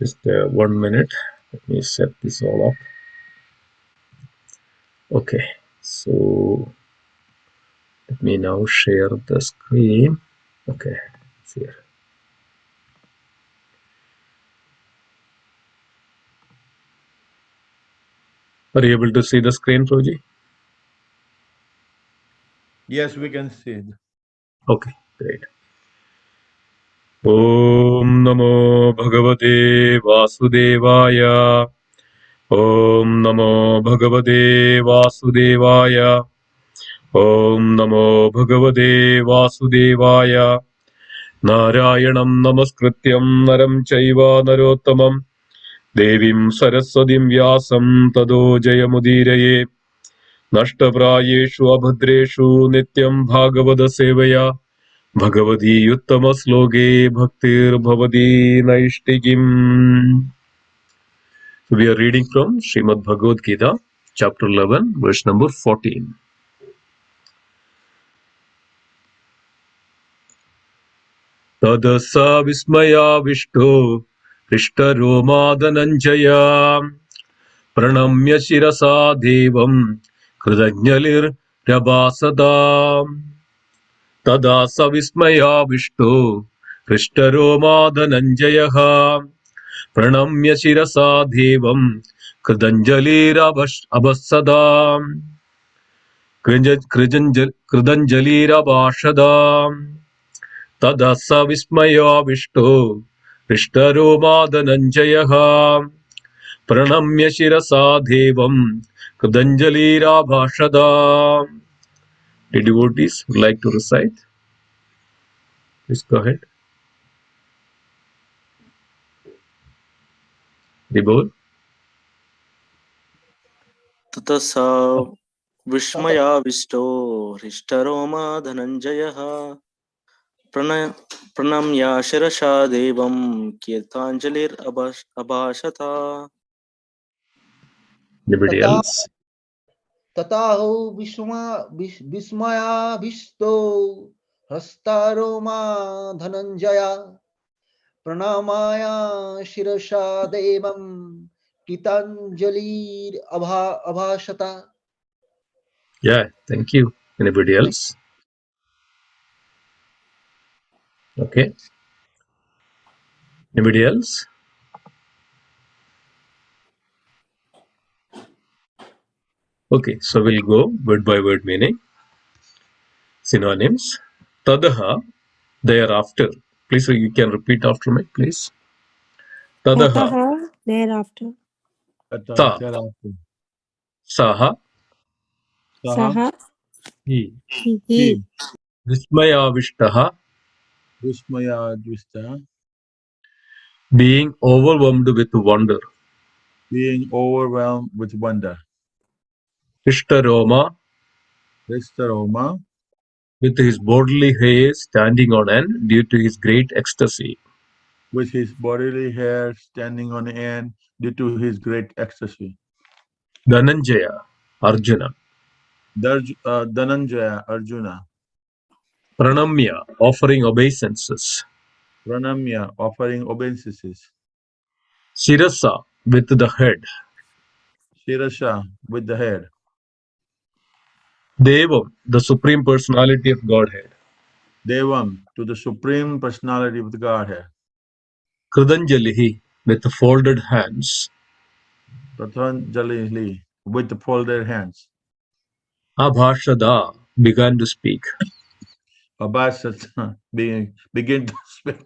Just 1 minute. Let me set this all up. Okay, so let me now share the screen. Okay, it's here. Are you able to see the screen, Proji? Yes, we can see it. Okay, great. Om Namo Bhagavate Vasudevaya. Om Namo Bhagavate Vasudevaya. Om Namo Bhagavate Vasudevaya. Narayanam Namaskrityam Naram Chaiva Narottamam Devim Saraswatim Vyasam Tado Jayamudiraye Nashtaprayeshu Abhadreshu Nityam Bhagavada Sevaya Bhagavati Uttama Sloge Bhaktir Bhavati Naishtigim. So we are reading from Srimad Bhagavad Gita, chapter 11, verse number 14. Tadasa Vismaya Vishto Rishta Dhananjaya Pranamya Shirasa Devam Krudagnyalir Rabasada Tadasa Vismaya Vishto Rishta Dhananjaya Pranamya Shirasa Devam Krudanjalir Abasada Krudanjalir Abashada Tadasa Vismaya Vishto Rishta Dhananjaya Pranamya Shirasa Devam Krudanjalira Bhashada. The devotees would like to recite. Please go ahead. Debol. ततः विस्मयाविष्टो हृष्टरोमा धनञ्जयः प्रणम्य शिरसा देवं कीर्ताञ्जलिरभाषत. Anybody else? तताहो विस्मयाभिष्टो हस्तारोमा Dhananjaya प्रणमाया शिरसा देवं कृताञ्जलिरभाषत. Yeah, thank you. Anybody else? Okay. Anybody else? Okay, so we'll go word by word meaning. Synonyms. Tadaha, thereafter. Please, you can repeat after me, please. Tadaha, thereafter. ta, Thereafter. saha, Saha, He. he, vismayavishtaha, Vismaya Dvista. being overwhelmed with wonder. Being overwhelmed with wonder. Ishtaroma, Roma. with his bodily hair standing on end due to his great ecstasy. With his bodily hair standing on end due to his great ecstasy. Dhananjaya, Arjuna. Dhananjaya, Arjuna. Pranamya, offering obeisances. Pranamya, offering obeisances. Shirasa, with the head. Shirasha, with the head. Devam, the supreme personality of Godhead. Devam, to the supreme personality of the Godhead. Krudanjalihi, with folded hands. Prathanjali, with the folded hands. Abhashada, began to speak. Abhasat, begin to speak.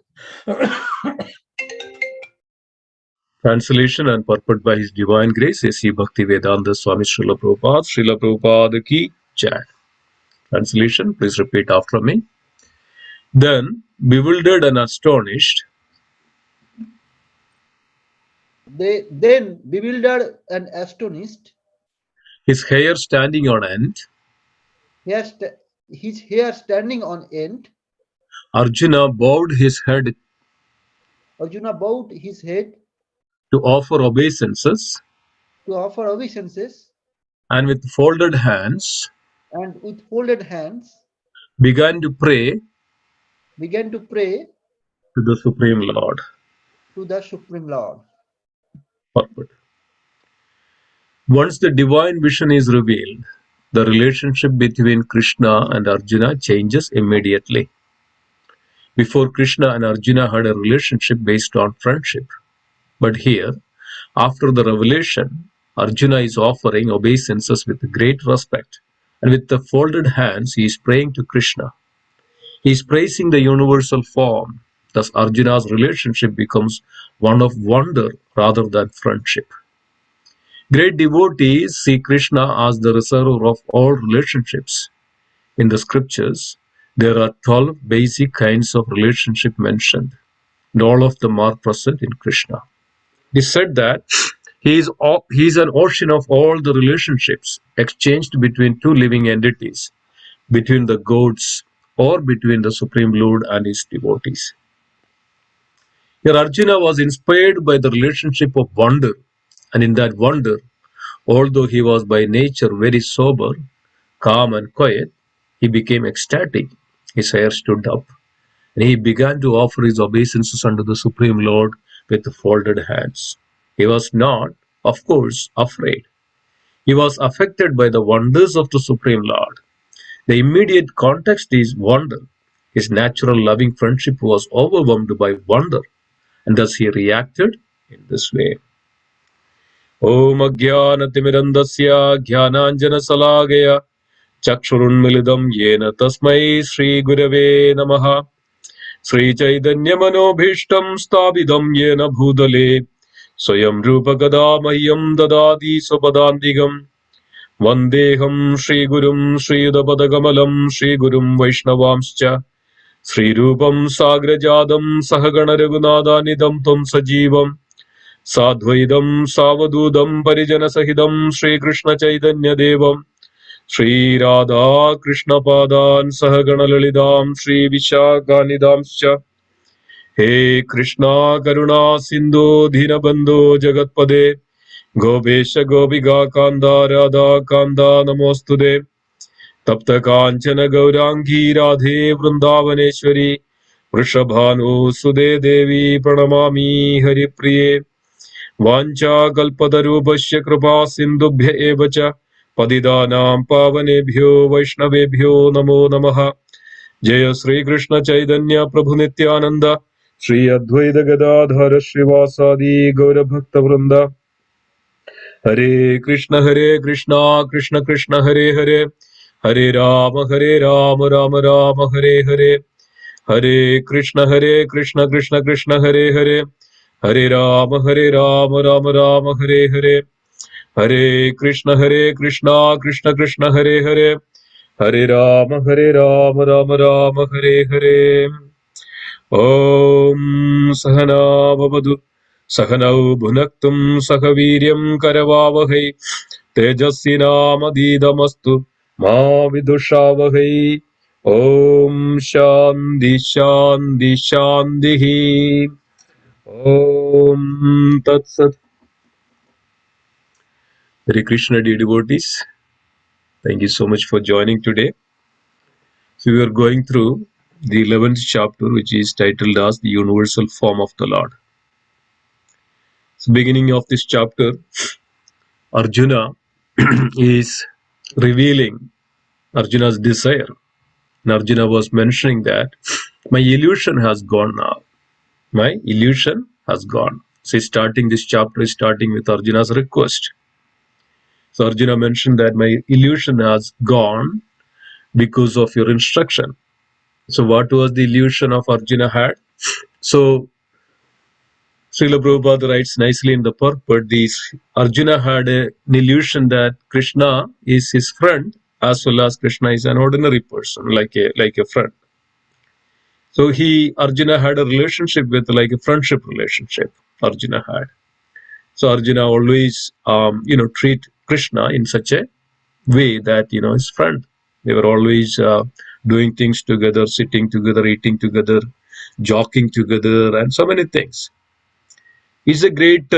Translation and purport by His Divine Grace A.C. Bhaktivedanta Swami Srila Prabhupada. Srila Prabhupada ki Jai. Translation, please repeat after me. Then, bewildered and astonished, They then bewildered and astonished, his hair standing on end, his hair standing on end, Arjuna bowed his head Arjuna bowed his head to offer obeisances, to offer obeisances, and with folded hands and with folded hands began to pray began to pray to the Supreme Lord. to the Supreme Lord. Purport. Once the divine vision is revealed, the relationship between Krishna and Arjuna changes immediately. Before, Krishna and Arjuna had a relationship based on friendship. But here, after the revelation, Arjuna is offering obeisances with great respect, and with the folded hands he is praying to Krishna. He is praising the universal form. Thus, Arjuna's relationship becomes one of wonder rather than friendship. Great devotees see Krishna as the reservoir of all relationships. In the scriptures, there are 12 basic kinds of relationship mentioned, and all of them are present in Krishna. It is said that he is an ocean of all the relationships exchanged between two living entities, between the gods or between the Supreme Lord and his devotees. Here Arjuna was inspired by the relationship of wonder, and in that wonder, although he was by nature very sober, calm and quiet, he became ecstatic. His hair stood up, and he began to offer his obeisances unto the Supreme Lord with folded hands. He was not, of course, afraid. He was affected by the wonders of the Supreme Lord. The immediate context is wonder. His natural loving friendship was overwhelmed by wonder, and thus he reacted in this way. Om Ajnanatimidandasya Jnananjanasalagaya Chakshurunmilidam Yena Tasmai Shri Gurave Namaha Sri Chaitanya Manobhishtam Stabidam Yena Bhudale Swayam Rupa Gadamahyam Dadadi Swapadandigam Vandeham Shri Gurum Shri Udapadagamalam Shri Gurum Vaishnavamscha Sri Rupam Sagrajadam Sahagana Raghunadhanidam Tam Sajivam Sadvaidam Savadudam Parijana Sahidam Shri Krishna Chaitanya Devam Shri Radha Krishna Padan Sahagana Lalidam Shri Vishakhanidamscha He Krishna Karuna Sindhu Dhinabandhu Jagatpade Gopesha Gopiga Kanda Radha Kanda Namostude Tapta Kanchana Gaurangi Radhe Vrindavaneshwari Vrishabhanu Sude Devi Pranamami Hari Priye Vancha Kalpatarubhasya Kripa Sindhubhya Evacha Padidanam Pavanebhyo Vaishnavebhyo Namo Namaha Jaya Sri Krishna Chaitanya Prabhu Nityananda Shri Advaita Gadadhara Srivasadi Gaura Bhakta Vrinda Hare Krishna Krishna Krishna Hare Hare Hare Rama Rama Rama Hare Hare Hare Krishna Krishna Krishna Hare Hare Hare Rama Rama Rama Hare Hare Hare Krishna Krishna Krishna Hare Hare Hare Rama Rama Rama Hare Hare Om Sahana Bhavatu Sahanau Bhunaktum Sahaviryam Karavavahai Tejasvinamadidastu Ma Vidushavahay Om Shanti Shanti Shantihi Om Tat Sat. Hare Krishna, dear devotees. Thank you so much for joining today. So we are going through the 11th chapter, which is titled as the Universal Form of the Lord. So beginning of this chapter, Arjuna is revealing Arjuna's desire. And Arjuna was mentioning that my illusion has gone now. My illusion has gone. So starting this chapter is starting with Arjuna's request. So Arjuna mentioned that my illusion has gone because of your instruction. So what was the illusion of Arjuna had? So Srila Prabhupada writes nicely in the purport, Arjuna had an illusion that Krishna is his friend, as well as Krishna is an ordinary person, like a friend. So Arjuna had a relationship with like a friendship relationship. Arjuna had. So Arjuna always treat Krishna in such a way that his friend. They were always doing things together, sitting together, eating together, jogging together, and so many things. It's a great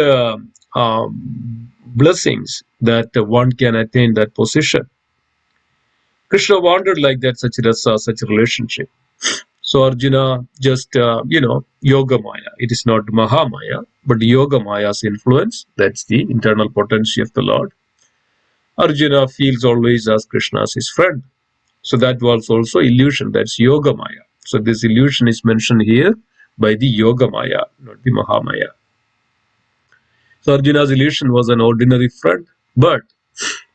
blessings that one can attain that position. Krishna wanted like that, such a relationship. So Arjuna just, Yoga Maya. It is not Mahamaya, but Yoga Maya's influence. That's the internal potency of the Lord. Arjuna feels always as Krishna as his friend. So that was also illusion. That's Yoga Maya. So this illusion is mentioned here by the Yoga Maya, not the Mahamaya. So Arjuna's illusion was an ordinary friend, but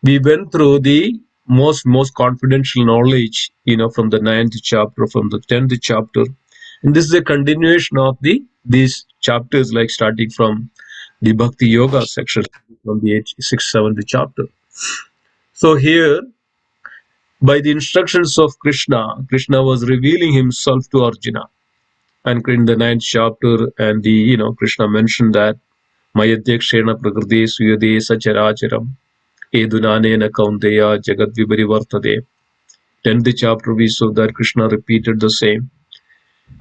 we went through the most confidential knowledge, from the 9th chapter, from the 10th chapter, and this is a continuation of these chapters, like starting from the Bhakti Yoga section from the 6th, 7th chapter. So here, by the instructions of Krishna, Krishna was revealing himself to Arjuna, and in the 9th chapter, and Krishna mentioned that Mayadhyakshena prakriti suyade sacharacharam edunanena kaunteya jagat vibarivartade. 10th chapter we saw that Krishna repeated the same,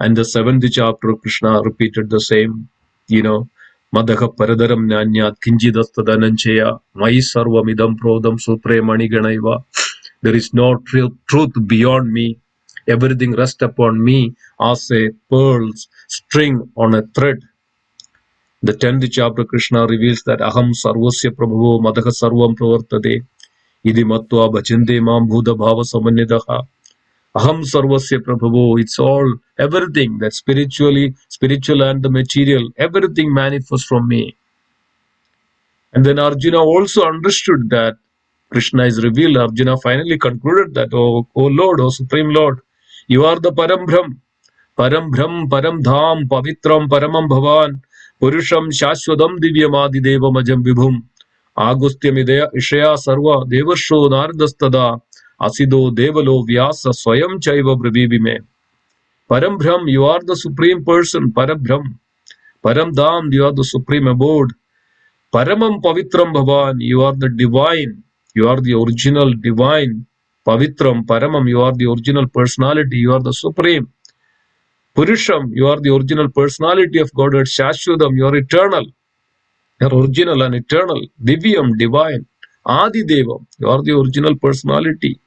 and the 7th chapter Krishna repeated the same. Madaha paradaram nyanyat kinjidastadananchaya mai sarvamidam prodam sutre maniganaiva. There is no truth beyond me. Everything rests upon me as a pearl's string on a thread. The 10th chapter Krishna reveals that aham sarvasya prabhavo madaha sarvam pravartade idi matva bhajante mam bhuda bhava samanyadaha. Aham sarvasya prabhavo. It's all, everything, that spiritual and the material, everything manifests from me. And then Arjuna also understood that Krishna is revealed. Arjuna finally concluded that, oh Lord, oh Supreme Lord, you are the Param Brahm, Param Dham, Pavitram, Paramam Bhavan, Purusham, Shashwadam, Divyam, Adidevam, Ajam Vibhum, Agustyam Ishaya Sarva, Devarsho, Nardastada, Asido, Devalo, Vyasa, Swayam Chaiva, Brabhibime. Param Brahm, you are the Supreme Person, Param Brahm. Param Dham, you are the Supreme Abode. Paramam Pavitram Bhavan, you are the divine, you are the original divine. Pavitram, Paramam, you are the original personality, you are the supreme. Purusham, you are the original personality of Godhead. Shashwadam, you are eternal, you are original and eternal. Divyam, divine. Adidevam, you are the original personality.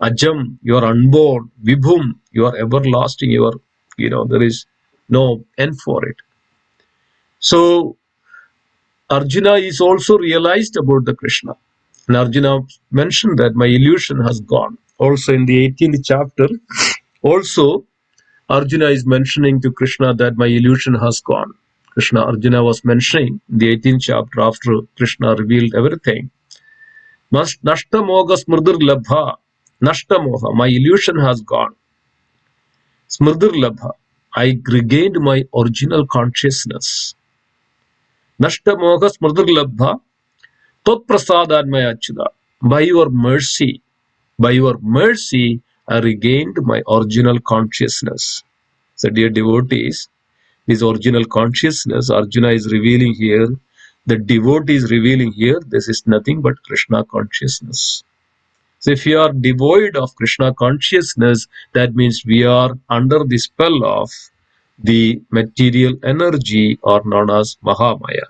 Ajam, you are unborn. Vibhum, you are everlasting, you are, there is no end for it. So Arjuna is also realized about the Krishna. And Arjuna mentioned that my illusion has gone. Also in the 18th chapter, also Arjuna is mentioning to Krishna that my illusion has gone. Arjuna was mentioning in the 18th chapter, after Krishna revealed everything. Nashta moga smrdir labha. Nashta moha, my illusion has gone. Smrdir labha, I regained my original consciousness. Nashta moga smrdir labha. Tot prasadadmaya achyuta. By your mercy, I regained my original consciousness. So dear devotees, this original consciousness Arjuna is revealing here, the devotee is revealing here, this is nothing but Krishna consciousness. So if you are devoid of Krishna consciousness, that means we are under the spell of the material energy, or known as Mahamaya.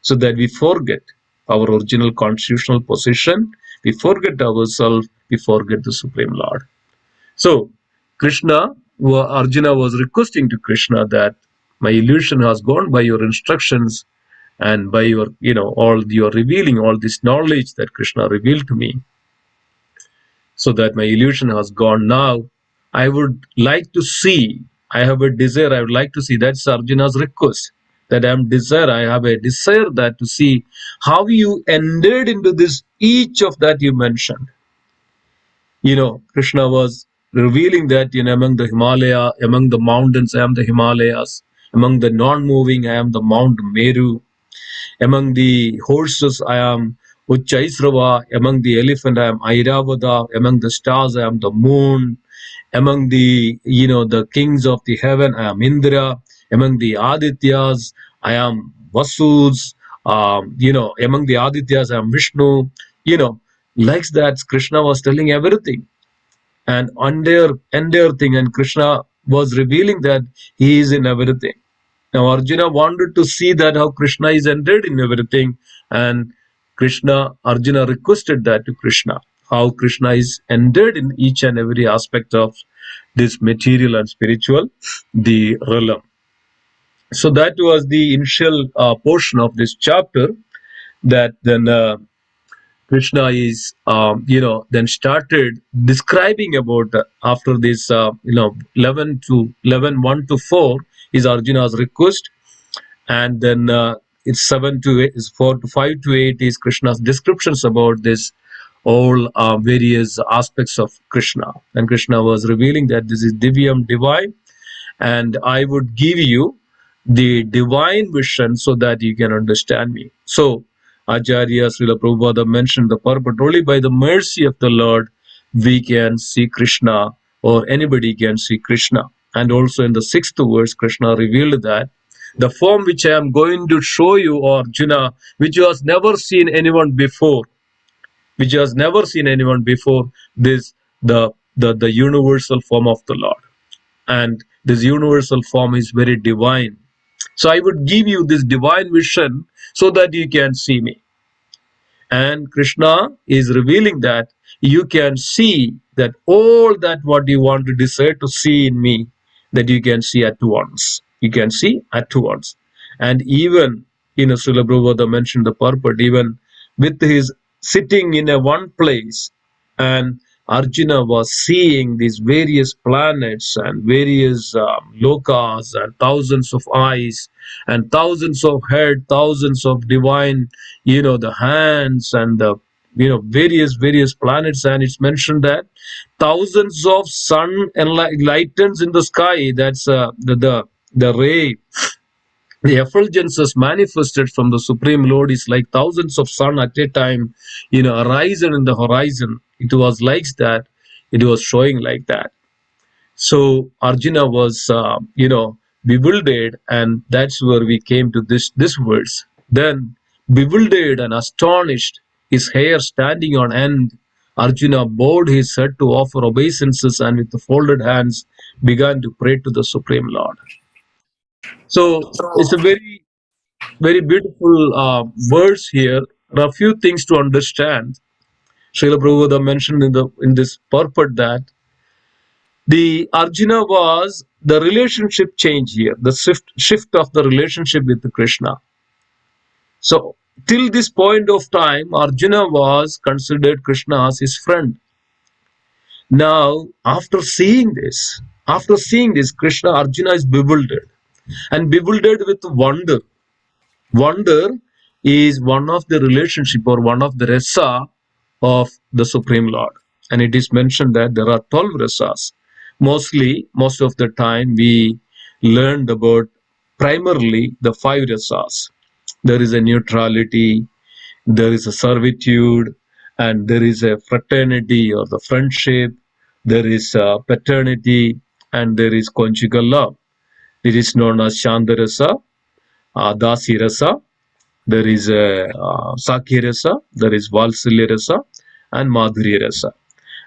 So that we forget our original constitutional position, we forget ourselves, we forget the Supreme Lord. So Arjuna was requesting to Krishna that my illusion has gone by your instructions, and by your, you're revealing all this knowledge that Krishna revealed to me, so that my illusion has gone. Now I would like to see, I have a desire, I would like to see, that's Arjuna's request, that I have a desire that to see how you entered into this, each of that you mentioned. Krishna was revealing that, among the Himalaya, among the mountains, I am the Himalayas. Among the non-moving, I am the Mount Meru. Among the horses, I am Uchchaisrava. Among the elephant, I am Airavada. Among the stars, I am the moon. Among the, the kings of the heaven, I am Indra. Among the Adityas, I am Vasus. Among the Adityas, I am Vishnu. Like that, Krishna was telling everything. And entire thing, and Krishna was revealing that he is in everything. Now Arjuna wanted to see that how Krishna is entered in everything, and Arjuna requested that to Krishna, how Krishna is entered in each and every aspect of this material and spiritual, the realm. So that was the initial portion of this chapter. That then Krishna is, then started describing about after this, 11 to 11, 1 to 4 is Arjuna's request, and then it's 7 to 8, is 4 to 5 to 8 is Krishna's descriptions about this all various aspects of Krishna, and Krishna was revealing that this is Divyam, divine, and I would give you the divine vision so that you can understand me. So Acharya Srila Prabhupada mentioned the purport only by the mercy of the Lord we can see Krishna, or anybody can see Krishna. And also in the 6th verse, Krishna revealed that the form which I am going to show you, Arjuna, which you has never seen anyone before, this the universal form of the Lord, and this universal form is very divine. So I would give you this divine vision so that you can see me. And Krishna is revealing that you can see that all that what you want to desire to see in me, that you can see at once. You can see at once. And even, Srila Prabhupada mentioned the purport, even with his sitting in a one place, and Arjuna was seeing these various planets and various lokas and thousands of eyes and thousands of head, thousands of divine, the hands and the, various planets. And it's mentioned that thousands of sun enlightens in the sky. That's the ray, the effulgences manifested from the Supreme Lord is like thousands of sun at a time, arisen in the horizon. It was like that. It was showing like that. So Arjuna was, bewildered, and that's where we came to this verse. Then, bewildered and astonished, his hair standing on end, Arjuna bowed his head to offer obeisances, and with the folded hands began to pray to the Supreme Lord. So it's a very, very beautiful verse here. There are a few things to understand. Srila Prabhupada mentioned in this purport that the Arjuna was the relationship change here, the shift of the relationship with Krishna. So till this point of time, Arjuna was considered Krishna as his friend. Now, after seeing this, Krishna, Arjuna is bewildered, and bewildered with wonder. Wonder is one of the relationship or one of the rasa of the Supreme Lord. And it is mentioned that there are 12 rasas. Most of the time we learned about primarily the 5 rasas. There is a neutrality, there is a servitude, and there is a fraternity or the friendship, there is a paternity, and there is conjugal love. It is known as Shandarasa, Dasi Rasa, there is a Sakya Rasa, there is Valsalya Rasa, and Madhurya Rasa.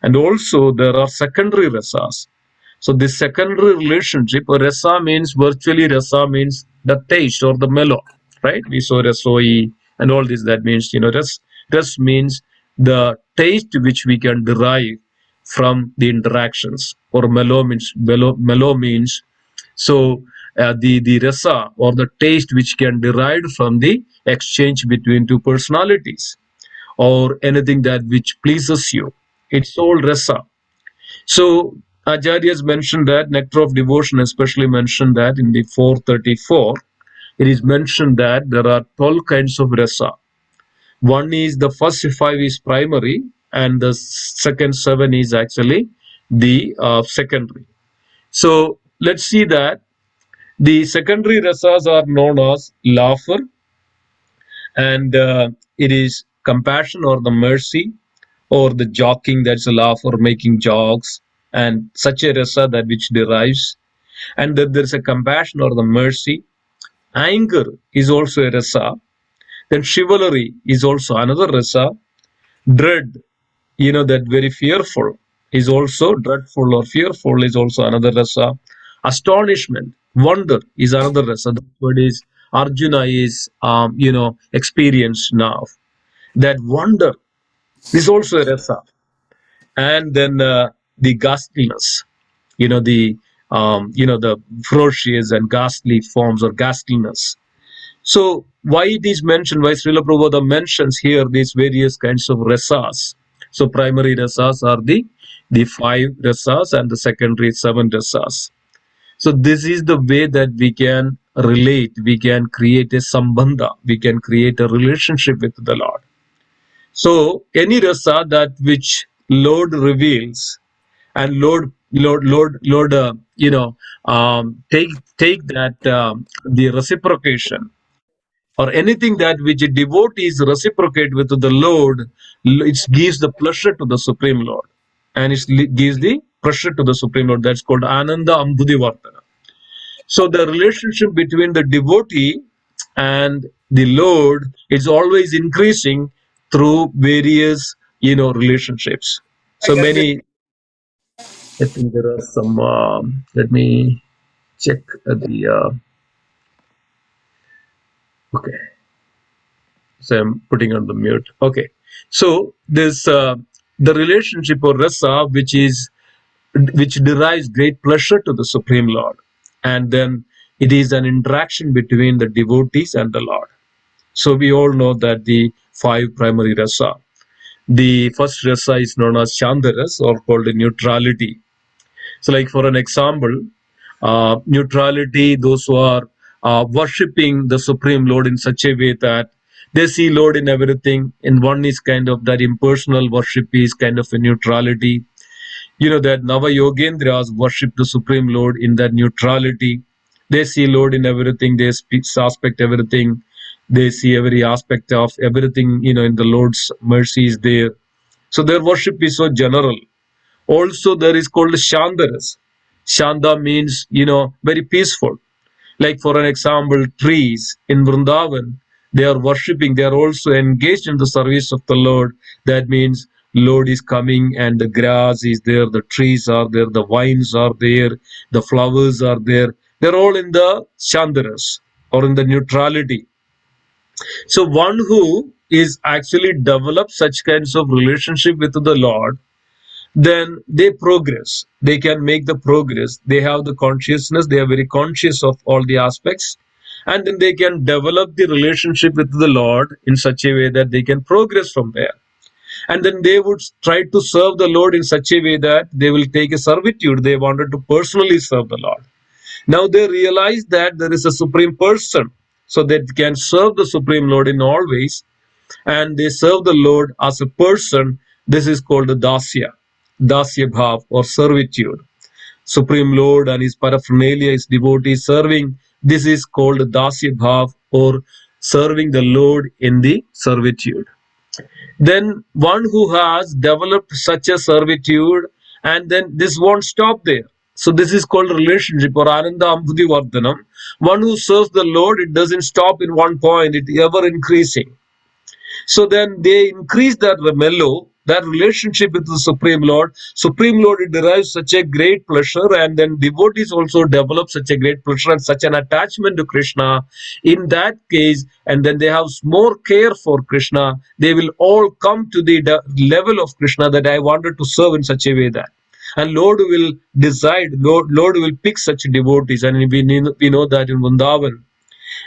And also there are secondary rasas. So this secondary relationship, rasa means virtually, rasa means the taste or the mellow, right? We saw rasoi and all this. That means, ras means the taste which we can derive from the interactions, or mellow means so the rasa or the taste which can derive from the exchange between two personalities, or anything that which pleases you. It's all rasa. So Acharyas mentioned that nectar of devotion especially mentioned that in the 434, it is mentioned that there are 12 kinds of rasa. One is the first 5 is primary, and the second 7 is actually the secondary. So let's see that the secondary rasas are known as laughter, and it is compassion or the mercy, or the joking, that's a laugh, or making jokes, and such a rasa that which derives. And then there's a compassion or the mercy. Anger is also a rasa. Then chivalry is also another rasa. Dread, that very fearful is also dreadful, or fearful is also another rasa. Astonishment, wonder is another rasa. That's what is Arjuna is experienced now. That wonder is also a rasa. And then the ghastliness, the ferocious and ghastly forms or ghastliness. So why it is mentioned, why Srila Prabhupada mentions here these various kinds of rasas. So primary rasas are the 5 rasas and the secondary 7 rasas. So this is the way that we can relate, we can create a sambandha, we can create a relationship with the Lord. So any rasa that which Lord reveals, and Lord take that the reciprocation, or anything that which a devotees reciprocate with the Lord, it gives the pleasure to the Supreme Lord, and it gives the pleasure to the Supreme Lord. That's called Ananda Ambudhi Vartana. So the relationship between the devotee and the Lord is always increasing through various relationships. So many. I think there are some. Let me check the. Okay, so I'm putting on the mute. Okay, so this the relationship or rasa, which derives great pleasure to the Supreme Lord, and then it is an interaction between the devotees and the Lord. So we all know that the 5 primary rasa. The first rasa is known as Shantaras, or called neutrality. So, like for an example, neutrality, those who are worshipping the Supreme Lord in such a way that they see Lord in everything. And one is kind of that impersonal worship is kind of a neutrality. That Nava Yogendras worship the Supreme Lord in that neutrality. They see Lord in everything. They aspect everything. They see every aspect of everything. In the Lord's mercy is there. So their worship is so general. Also, there is called Shandaras. Shanda means, very peaceful. Like for an example, trees in Vrindavan, they are worshipping, they are also engaged in the service of the Lord. That means Lord is coming and the grass is there, the trees are there, the vines are there, the flowers are there. They're all in the Shandaras, or in the neutrality. So one who is actually developed such kinds of relationship with the Lord, then they progress. They can make the progress. They have the consciousness. They are very conscious of all the aspects. And then they can develop the relationship with the Lord in such a way that they can progress from there. And then they would try to serve the Lord in such a way that they will take a servitude. They wanted to personally serve the Lord. Now they realize that there is a Supreme Person. So they can serve the Supreme Lord in all ways, and they serve the Lord as a person. This is called the Dasya Bhav, or servitude. Supreme Lord and his paraphernalia, his devotees serving. This is called Dasya Bhav, or serving the Lord in the servitude. Then one who has developed such a servitude, and then this won't stop there. So this is called relationship, or Ananda Ambudhi Vardhanam. One who serves the Lord, it doesn't stop in one point, it ever increasing. So then they increase that mellow, that relationship with the Supreme Lord. Supreme Lord, it derives such a great pleasure, and then devotees also develop such a great pleasure and such an attachment to Krishna. In that case, and then they have more care for Krishna, they will all come to the level of Krishna, that I wanted to serve in such a way that. And Lord will decide, Lord will pick such devotees. And we know that in Vrindavan,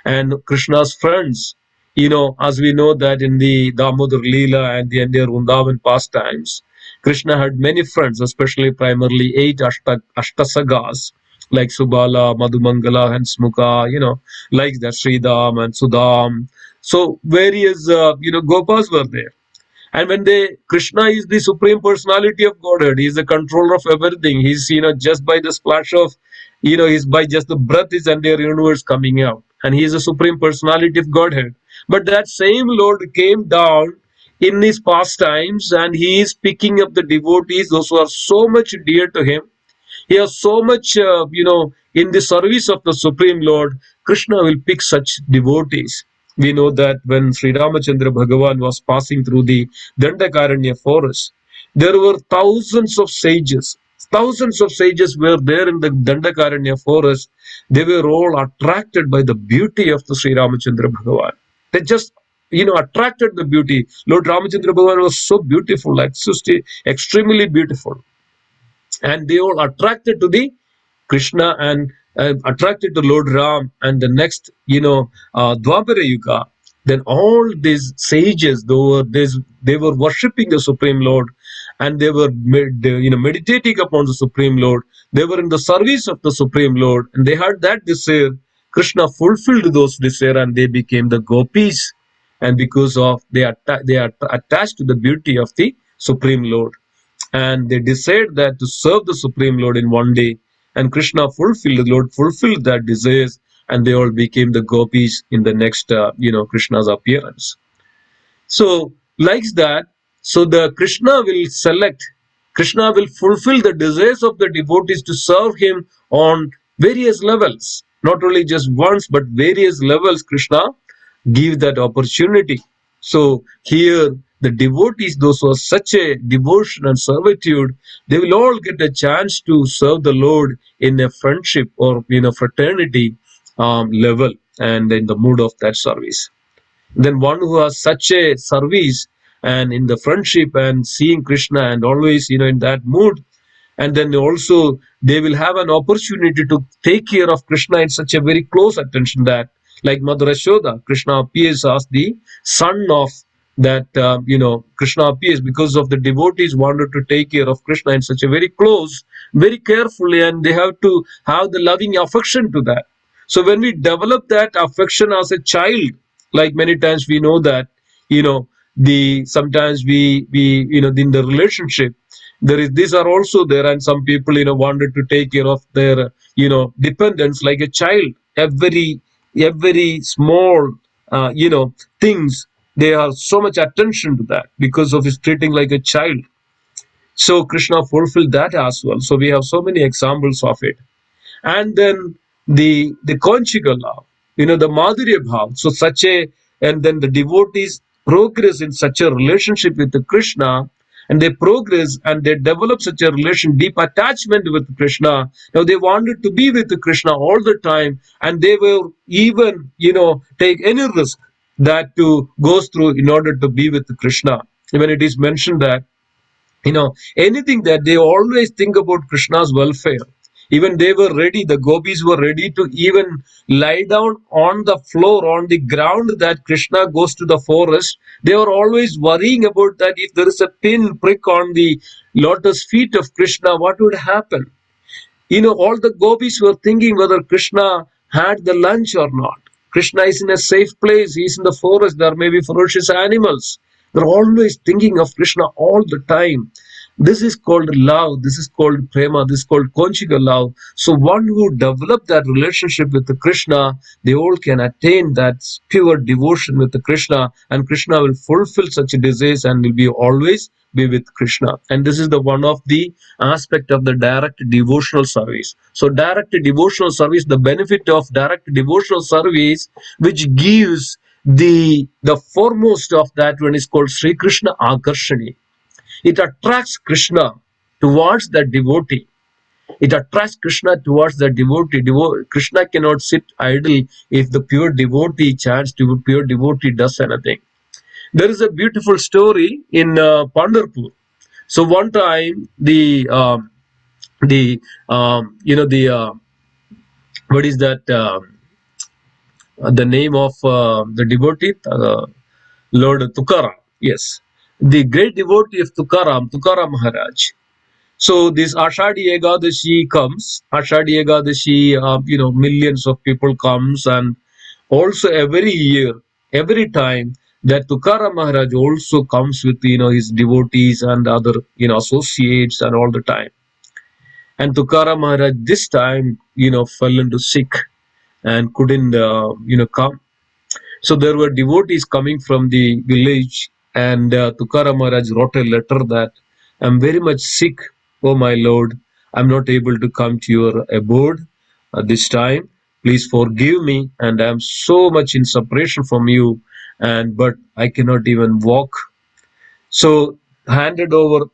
and Krishna's friends, as we know that in the Damodar Leela and the entire Vrindavan pastimes, Krishna had many friends, especially primarily 8 Ashtasagas, like Subala, Madhumangala, Hansmukha, like that Sridham and Sudam. So various, Gopas were there. And when Krishna is the Supreme Personality of Godhead, he is the controller of everything. He's, just by the splash of, he's by just the breath is entire universe coming out. And he is the Supreme Personality of Godhead. But that same Lord came down in his pastimes, and he is picking up the devotees, those who are so much dear to him. He has so much, in the service of the Supreme Lord. Krishna will pick such devotees. We know that when Sri Ramachandra Bhagavan was passing through the Dandakaranya forest, there were thousands of sages. Thousands of sages were there in the Dandakaranya forest. They were all attracted by the beauty of the Sri Ramachandra Bhagavan. They just, attracted the beauty. Lord Ramachandra Bhagavan was so beautiful, extremely beautiful. and they all attracted to the Krishna and attracted to Lord Ram. And the next, Dwapara Yuga, then all these sages, they were worshipping the Supreme Lord, and they were meditating upon the Supreme Lord. They were in the service of the Supreme Lord, and they had that desire. Krishna fulfilled those desire, and they became the gopis. And because of they are attached to the beauty of the Supreme Lord, and they decided that to serve the Supreme Lord in one day. And Krishna fulfilled, the Lord fulfilled that desires, and they all became the gopis in the next, Krishna's appearance. So, like that, so the Krishna will fulfill the desires of the devotees to serve him on various levels. Not only just once, but various levels Krishna give that opportunity. So here the devotees, those who are such a devotion and servitude, they will all get a chance to serve the Lord in a friendship or fraternity level, and in the mood of that service. Then one who has such a service and in the friendship and seeing Krishna and always in that mood, and then also they will have an opportunity to take care of Krishna in such a very close attention that, like Mother Yashoda, Krishna appears as the son of that, Krishna appears because of the devotees wanted to take care of Krishna in such a very close, very carefully, and they have to have the loving affection to that. So when we develop that affection as a child, like many times we know that, sometimes we in the relationship, these are also there, and some people wanted to take care of their dependents like a child. Every small things, they have so much attention to that because of his treating like a child. So Krishna fulfilled that as well. So we have so many examples of it. And then the conjugal love, the Madhurya Bhav. So and then the devotees progress in such a relationship with the Krishna, and they progress and they develop such a deep attachment with Krishna. Now they wanted to be with the Krishna all the time, and they will even take any risk that to goes through in order to be with the Krishna. Even it is mentioned that anything that they always think about Krishna's welfare. Even they were ready, the gopis were ready to even lie down on the floor, on the ground that Krishna goes to the forest. They were always worrying about that if there is a pin prick on the lotus feet of Krishna, what would happen? All the gopis were thinking whether Krishna had the lunch or not. Krishna is in a safe place. He is in the forest. There may be ferocious animals. They're always thinking of Krishna all the time. This is called love. This is called prema. This is called conjugal love. So one who developed that relationship with the Krishna, they all can attain that pure devotion with the Krishna, and Krishna will fulfill such a desires and will be always be with Krishna. And this is the one of the aspect of the direct devotional service. So direct devotional service, the benefit of direct devotional service, which gives the foremost of that one is called Sri Krishna Akarshani. It attracts Krishna towards that devotee. It attracts Krishna towards the devotee. Krishna cannot sit idle if the pure devotee chants, pure devotee does anything. There is a beautiful story in Pandharpur. So one time what is that? The name of the devotee, Lord Tukaram. Yes, the great devotee of Tukaram Maharaj. So this Ashadhi Ekadashi comes. Ashadhi Ekadashi, millions of people comes, and also every year, every time that Tukaram Maharaj also comes with his devotees and other associates and all the time. And Tukaram Maharaj this time fell into sick and couldn't come. So there were devotees coming from the village, and Tukaram Maharaj wrote a letter that I'm very much sick, oh my Lord, I'm not able to come to your abode this time. Please forgive me, and I'm so much in separation from you, but I cannot even walk. So handed over,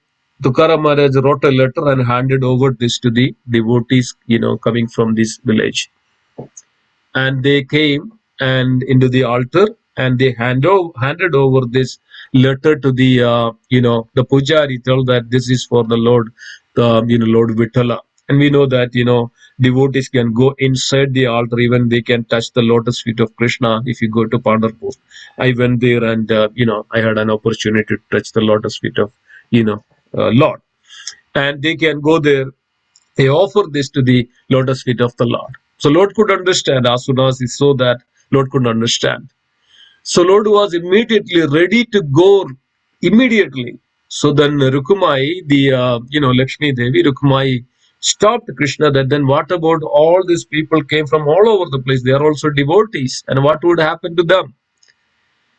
Tukaram Maharaj wrote a letter and handed over this to the devotees, coming from this village. And they came and into the altar, and they handed over this letter to the the pujari, told that this is for the Lord Lord Vitala. And we know that, devotees can go inside the altar, even they can touch the lotus feet of Krishna. If you go to Pandharpur, I went there and, I had an opportunity to touch the lotus feet of, Lord. And they can go there. They offer this to the lotus feet of the Lord. So Lord could understand. As soon as he saw that, Lord could understand. So Lord was immediately ready to go immediately. So then Rukumai, the Lakshmi Devi, Rukumai stopped Krishna. That then what about all these people came from all over the place? They are also devotees, and what would happen to them?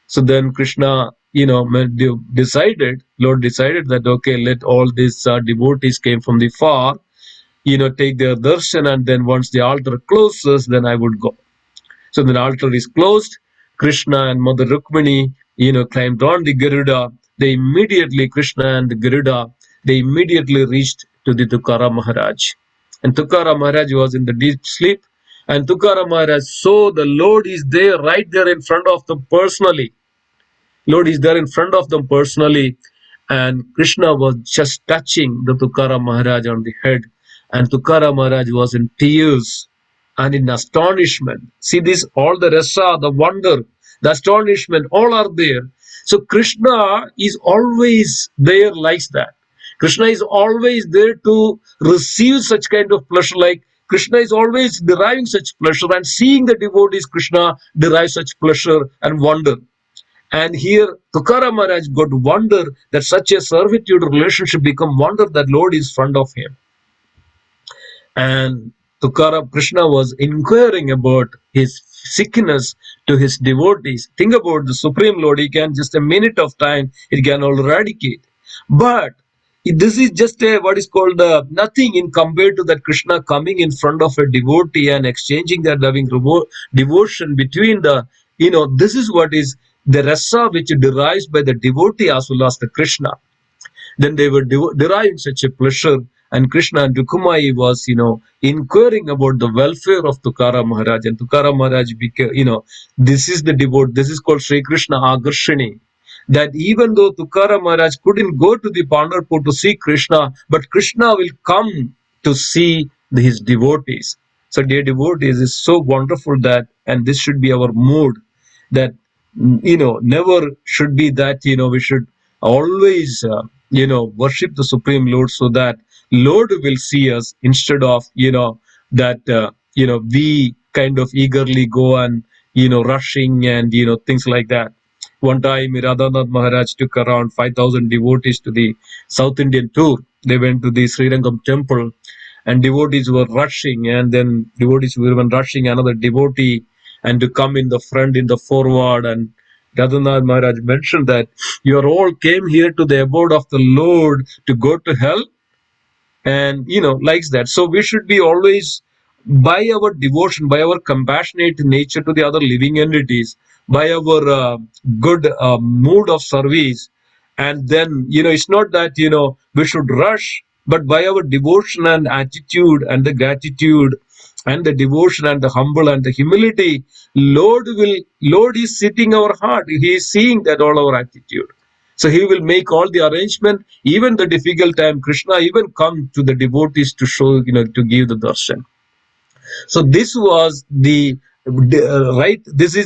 So then Krishna, decided. Lord decided that okay, let all these devotees came from the far, take their darshan, and then once the altar closes, then I would go. So the altar is closed. Krishna and Mother Rukmini, climbed on the Garuda. They immediately, Krishna and the Garuda, they immediately reached to the Tukaram Maharaj. And Tukaram Maharaj was in the deep sleep. And Tukaram Maharaj saw the Lord is there, right there in front of them personally. Lord is there in front of them personally. And Krishna was just touching the Tukaram Maharaj on the head. And Tukaram Maharaj was in tears and in astonishment. See this, all the rasa, the wonder, the astonishment, all are there. So Krishna is always there like that. Krishna is always there to receive such kind of pleasure. Like Krishna is always deriving such pleasure, and seeing the devotees, Krishna derives such pleasure and wonder. And here Tukaram Maharaj got wonder that such a servitude relationship become wonder that Lord is front of him. And Krishna was inquiring about his sickness to his devotees. Think about the Supreme Lord. He can just a minute of time, it can all eradicate. But this is just a what is called nothing in compared to that Krishna coming in front of a devotee and exchanging that loving devotion between the, this is what is the rasa which derives by the devotee as well as the Krishna. Then they were deriving such a pleasure, and Krishna and Rukumai was, inquiring about the welfare of Tukaram Maharaj. And Tukaram Maharaj became, this is the devotee, this is called Sri Krishna Agarshani. That even though Tukaram Maharaj couldn't go to the Pandharpur to see Krishna, but Krishna will come to see his devotees. So dear devotees, is so wonderful that, and this should be our mood, that, never should be that, we should always, worship the Supreme Lord, so that Lord will see us instead of, that, we kind of eagerly go and, rushing and, things like that. One time, Radhanath Maharaj took around 5,000 devotees to the South Indian tour. They went to the Srirangam temple, and devotees were rushing, and then devotees were even rushing another devotee and to come in the front, in the forward. And Radhanath Maharaj mentioned that you are all came here to the abode of the Lord to go to hell, and likes that. So we should be always, by our devotion, by our compassionate nature to the other living entities, by our good mood of service, and then it's not that we should rush, but by our devotion and attitude and the gratitude and the devotion and the humble and the humility, Lord is sitting our heart. He is seeing that all our attitude. So he will make all the arrangement. Even the difficult time, Krishna even come to the devotees to show, to give the darshan. So this was the right. This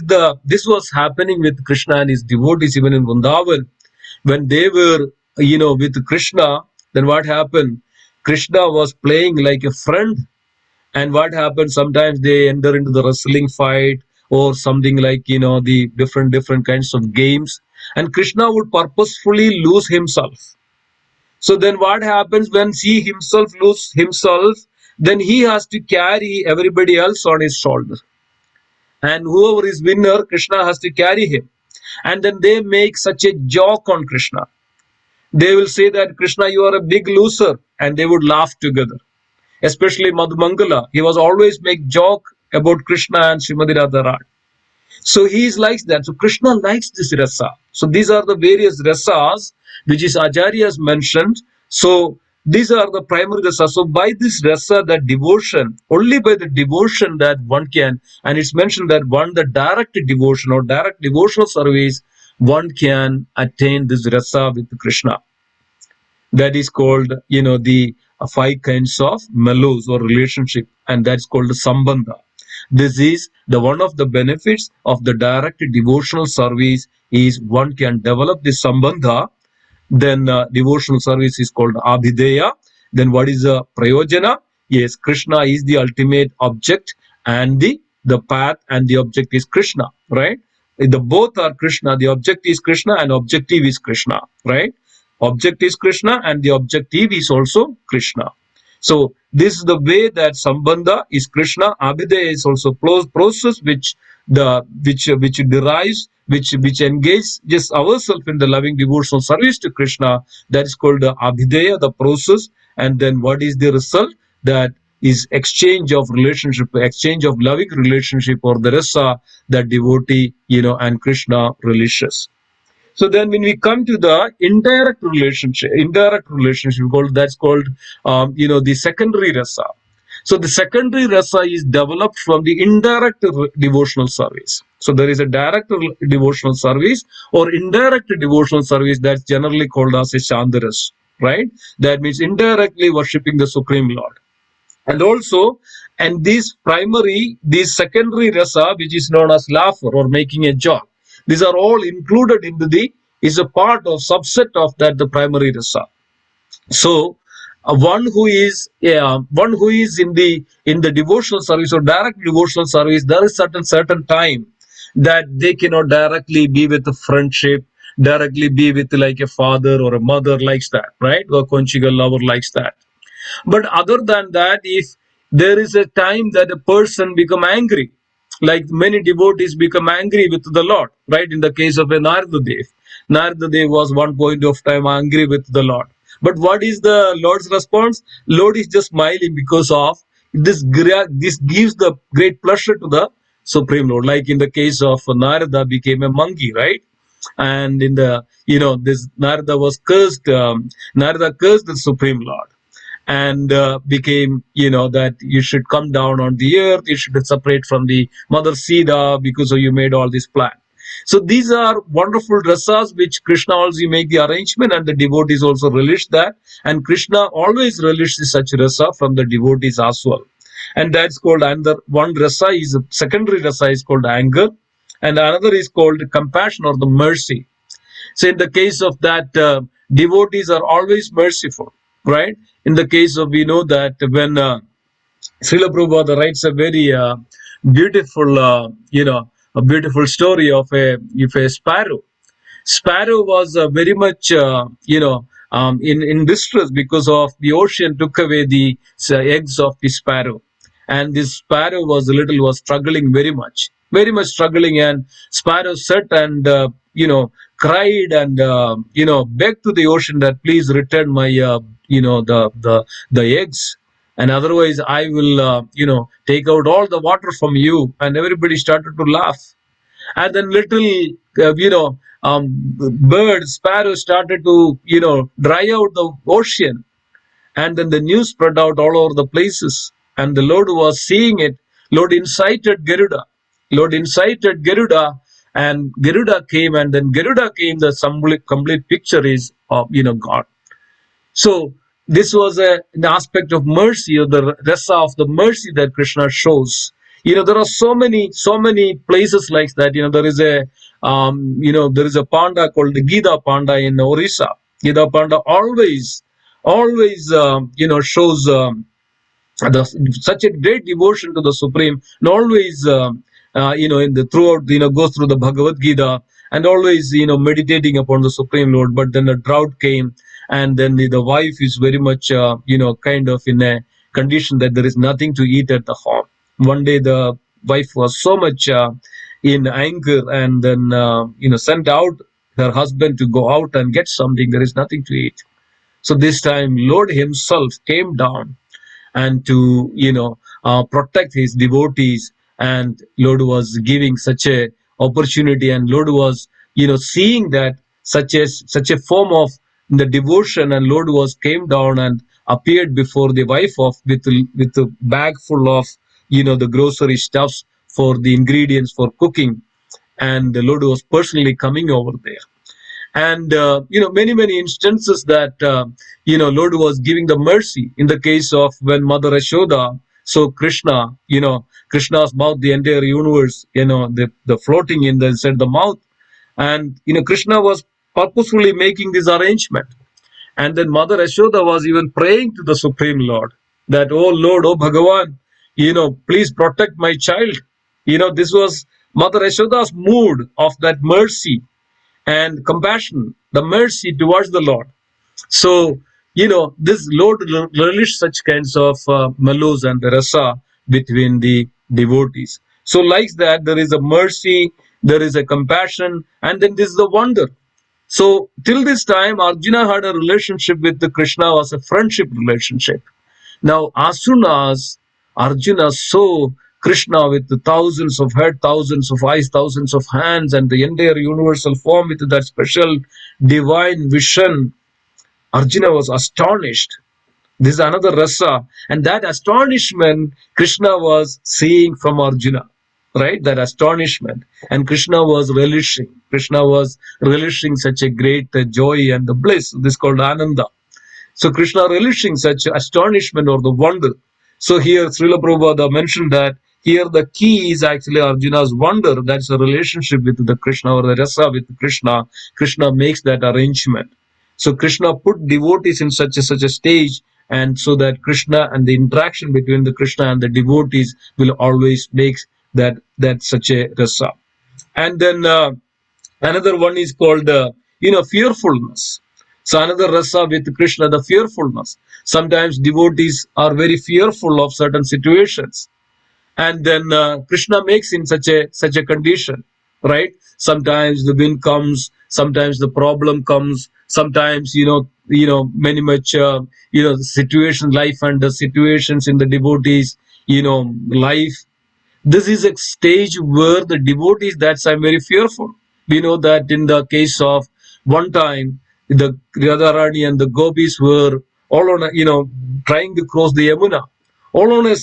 was happening with Krishna and his devotees even in Vrindavan. When they were, with Krishna, then what happened? Krishna was playing like a friend. And what happens, sometimes they enter into the wrestling fight or something like, the different kinds of games. And Krishna would purposefully lose himself. So then what happens when he himself loses himself, then he has to carry everybody else on his shoulder. And whoever is winner, Krishna has to carry him. And then they make such a joke on Krishna. They will say that, Krishna, you are a big loser. And they would laugh together. Especially Madhumangala, he was always make joke about Krishna and Srimati Radharani. So he is like that. So Krishna likes this rasa. So these are the various rasas which is Acharyas mentioned. So these are the primary rasas. So by this rasa, that devotion, only by the devotion that one can, and it's mentioned that the direct devotion or direct devotional service, one can attain this rasa with Krishna. That is called, the 5 kinds of mellows or relationship, and that's called sambandha. This is the one of the benefits of the direct devotional service is one can develop this sambandha. Then devotional service is called abhideya. Then what is the prayojana? Yes, Krishna is the ultimate object, and the path and the object is Krishna, right? The both are Krishna. The object is Krishna and objective is Krishna, right? Object is Krishna and the objective is also Krishna. So this is the way that sambandha is Krishna. Abhideya is also process which derives, which engages ourselves in the loving devotional service to Krishna. That is called the abhideya, the process. And then what is the result? That is exchange of relationship, exchange of loving relationship, or the rasa that devotee, and Krishna relishes. So then when we come to the indirect relationship that's called, the secondary rasa. So the secondary rasa is developed from the indirect devotional service. So there is a direct devotional service or indirect devotional service that's generally called as a chandaras, right? That means indirectly worshipping the Supreme Lord. And also, and these secondary rasa, which is known as laughter or making a joke, these are all included into is a part of subset of that, the primary rasa. So one who is in the devotional service or direct devotional service, there is certain time that they cannot directly be with a friendship, directly be with like a father or a mother likes that, right? Or conjugal lover likes that. But other than that, if there is a time that a person become angry, like many devotees become angry with the Lord, right? In the case of a Narada Dev was one point of time angry with the Lord. But what is the Lord's response? Lord is just smiling because of this. This gives the great pleasure to the Supreme Lord. Like in the case of Narada became a monkey, right? And in the this Narada was cursed. Narada cursed the Supreme Lord and became that you should come down on the earth, you should separate from the mother Sita because you made all this plan. So these are wonderful rasas which Krishna also make the arrangement, and the devotees also relish that, and Krishna always relishes such rasa from the devotees as well. And that's called, another one rasa is secondary rasa is called anger, and another is called compassion or the mercy. So in the case of that, devotees are always merciful, right? In the case of, we know that when Srila Prabhupada writes a very beautiful, a beautiful story of a sparrow. Sparrow was very much, in distress because of the ocean took away the eggs of the sparrow. And this sparrow was struggling very much struggling. And sparrow sat and, cried and, begged to the ocean that please return my, the eggs. And otherwise I will, take out all the water from you. And everybody started to laugh. And then little, birds, sparrows started to, dry out the ocean. And then the news spread out all over the places. And the Lord was seeing it. Lord incited Garuda. And Garuda came. And then Garuda came. The complete picture is of, God. So this was an aspect of mercy, or the rasa of the mercy that Krishna shows. There are so many places like that. There is a panda called the Gita Panda in Orissa. Gita Panda always shows such a great devotion to the Supreme, and always throughout goes through the Bhagavad Gita and always meditating upon the Supreme Lord. But then a drought came, and then the wife is very much kind of in a condition that there is nothing to eat at the home. One day the wife was so much in anger, and then sent out her husband to go out and get something. There is nothing to eat. So this time Lord himself came down and to protect his devotees, and Lord was giving such a opportunity, and Lord was seeing that such a form of the devotion, and Lord came down and appeared before the wife of with a bag full of the grocery stuffs for the ingredients for cooking, and the Lord was personally coming over there. And many instances that Lord was giving the mercy in the case of when Mother Yashoda saw Krishna, Krishna's mouth, the entire universe, the floating in the inside the mouth, and Krishna was purposefully making this arrangement. And then Mother Yashoda was even praying to the Supreme Lord that, oh Lord, oh Bhagavan, please protect my child. This was Mother Yashoda's mood of that mercy and compassion, the mercy towards the Lord. So, this Lord relished such kinds of mellows and rasa between the devotees. So, like that, there is a mercy, there is a compassion, and then this is the wonder. So, till this time, Arjuna had a relationship with the Krishna, was a friendship relationship. Now, as soon as Arjuna saw Krishna with the thousands of head, thousands of eyes, thousands of hands, and the entire universal form with that special divine vision, Arjuna was astonished. This is another rasa. And that astonishment Krishna was seeing from Arjuna. Right? That astonishment. And Krishna was relishing. Krishna was relishing such a great joy and the bliss. This is called Ananda. So Krishna relishing such astonishment or the wonder. So here Srila Prabhupada mentioned that here the key is actually Arjuna's wonder. That's a relationship with the Krishna or the rasa with Krishna. Krishna makes that arrangement. So Krishna put devotees in such a stage, and so that Krishna and the interaction between the Krishna and the devotees will always make that such a rasa. And then another one is called fearfulness. So another rasa with Krishna, the fearfulness. Sometimes devotees are very fearful of certain situations, and then Krishna makes in such a condition, right? Sometimes the wind comes, sometimes the problem comes, sometimes many much situation, life and the situations in the devotees life. This is a stage where the devotees, that's I'm very fearful. We know that in the case of one time, the Radharani and the gopis were all on trying to cross the Yamuna. All on a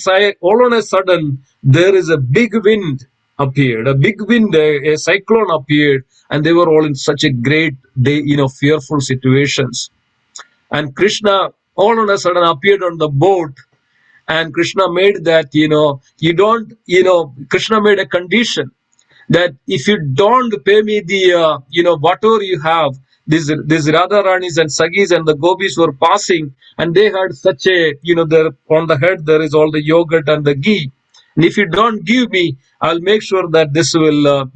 sudden, there is a big wind appeared, a cyclone appeared, and they were all in such a great, fearful situations. And Krishna all on a sudden appeared on the boat, and Krishna made that, Krishna made a condition that if you don't pay me the, whatever you have, these Radharanis and Sagis and the gopis were passing, and they had such a, on the head there is all the yogurt and the ghee. And if you don't give me, I'll make sure that this will,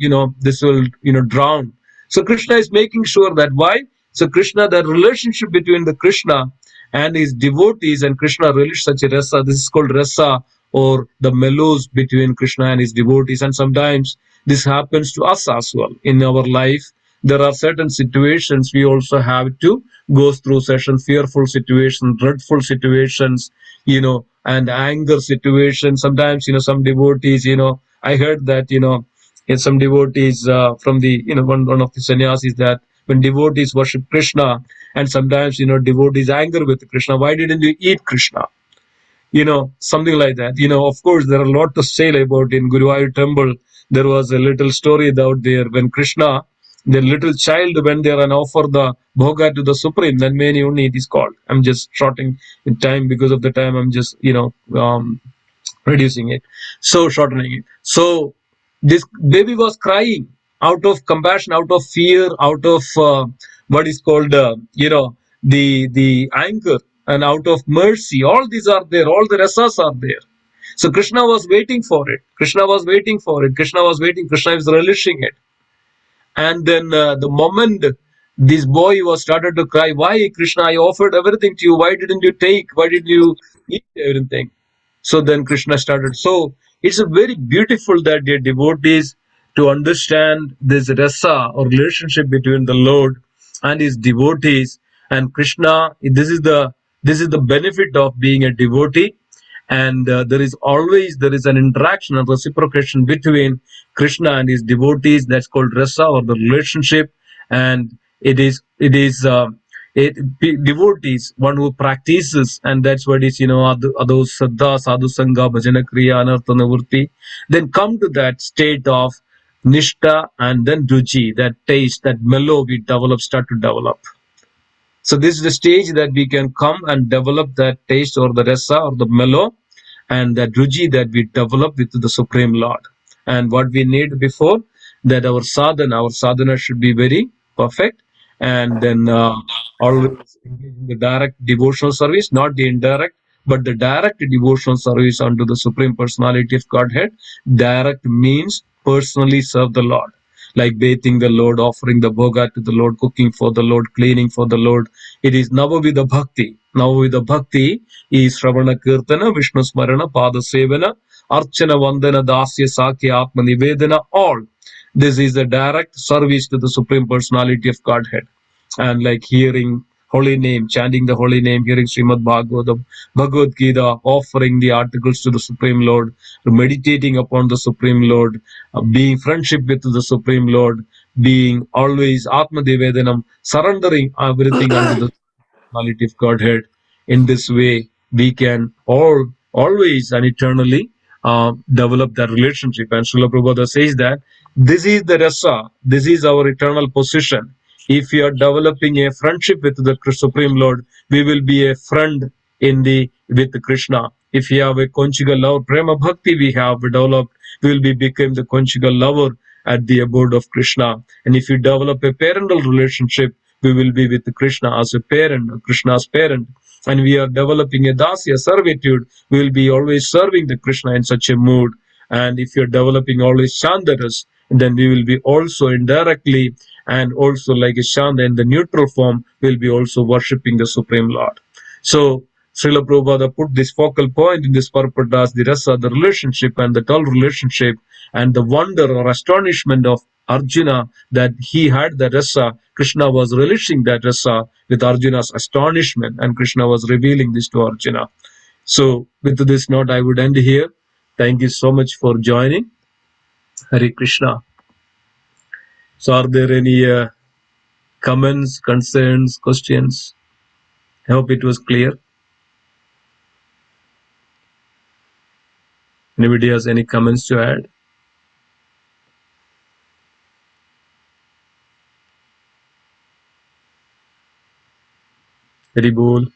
drown. So Krishna is making sure that why? So Krishna, the relationship between the Krishna and his devotees, and Krishna relished such a rasa. This is called rasa, or the mellows between Krishna and his devotees. And sometimes this happens to us as well in our life. There are certain situations we also have to go through, certain fearful situations, dreadful situations, and anger situations. Sometimes, some devotees, I heard that, in some devotees from the, one of the sannyasis, that when devotees worship Krishna, and sometimes, devotees anger with Krishna, why didn't you eat Krishna? Something like that. Of course, there are a lot to say about in Guruvayur temple. There was a little story out there when Krishna, the little child, went there and offered the bhoga to the Supreme, then many only it is called. I'm just shortening in time because of the time. I'm just, reducing it. So shortening it. So this baby was crying out of compassion, out of fear, out of what is called, the anger, and out of mercy. All these are there. All the rasas are there. So Krishna was waiting for it. Krishna was waiting for it. Krishna was waiting. Krishna is relishing it. And then the moment this boy was started to cry, why Krishna, I offered everything to you. Why didn't you take? Why did you eat everything? So then Krishna started. So it's a very beautiful that dear devotees to understand this rasa or relationship between the Lord and his devotees and Krishna. This is the benefit of being a devotee. And there is an interaction and reciprocation between Krishna and his devotees. That's called rasa, or the relationship. And it is devotees, one who practices, and that's what is, those saddha, sadhu sangha, bhajana kriya, anartha nivritti, then come to that state of Nishta, and then Ruchi, that taste, that mellow we start to develop. So this is the stage that we can come and develop that taste or the rasa or the mellow and that ruji that we develop with the Supreme Lord. And what we need before that our sadhana should be very perfect, and then always engage in the direct devotional service, not the indirect, but the direct devotional service unto the Supreme Personality of Godhead. Direct means personally serve the Lord, like bathing the Lord, offering the bhoga to the Lord, cooking for the Lord, cleaning for the Lord. It is Navavida Bhakti. Navavida Bhakti is Shravana Kirtana, Vishnu Smarana, Pada Sevana, Archana Vandana, Dasya Sakya, Atma Nivedana, all. This is a direct service to the Supreme Personality of Godhead. And like hearing holy name, chanting the holy name, hearing Srimad Bhagavatam, Bhagavad Gita, offering the articles to the Supreme Lord, meditating upon the Supreme Lord, being friendship with the Supreme Lord, being always Atma Devedanam, surrendering everything unto the personality of Godhead. In this way, we can always and eternally develop that relationship. And Srila Prabhupada says that this is the rasa, this is our eternal position. If we are developing a friendship with the Supreme Lord, we will be a friend with Krishna. If we have a conjugal love, prema bhakti we have developed, we will become the conjugal lover at the abode of Krishna. And if you develop a parental relationship, we will be with Krishna as a parent, Krishna's parent. And we are developing a dasya servitude, we will be always serving the Krishna in such a mood. And if you're developing always Shandaras, then we will be also indirectly and also like a Shanda in the neutral form, will be also worshipping the Supreme Lord. So Srila Prabhupada put this focal point in this purport as the rasa, the relationship and the dull relationship, and the wonder or astonishment of Arjuna that he had the rasa. Krishna was relishing that rasa with Arjuna's astonishment, and Krishna was revealing this to Arjuna. So with this note, I would end here. Thank you so much for joining. Hare Krishna. So are there any comments, concerns, questions? I hope it was clear. Anybody has any comments to add? Hari Bol.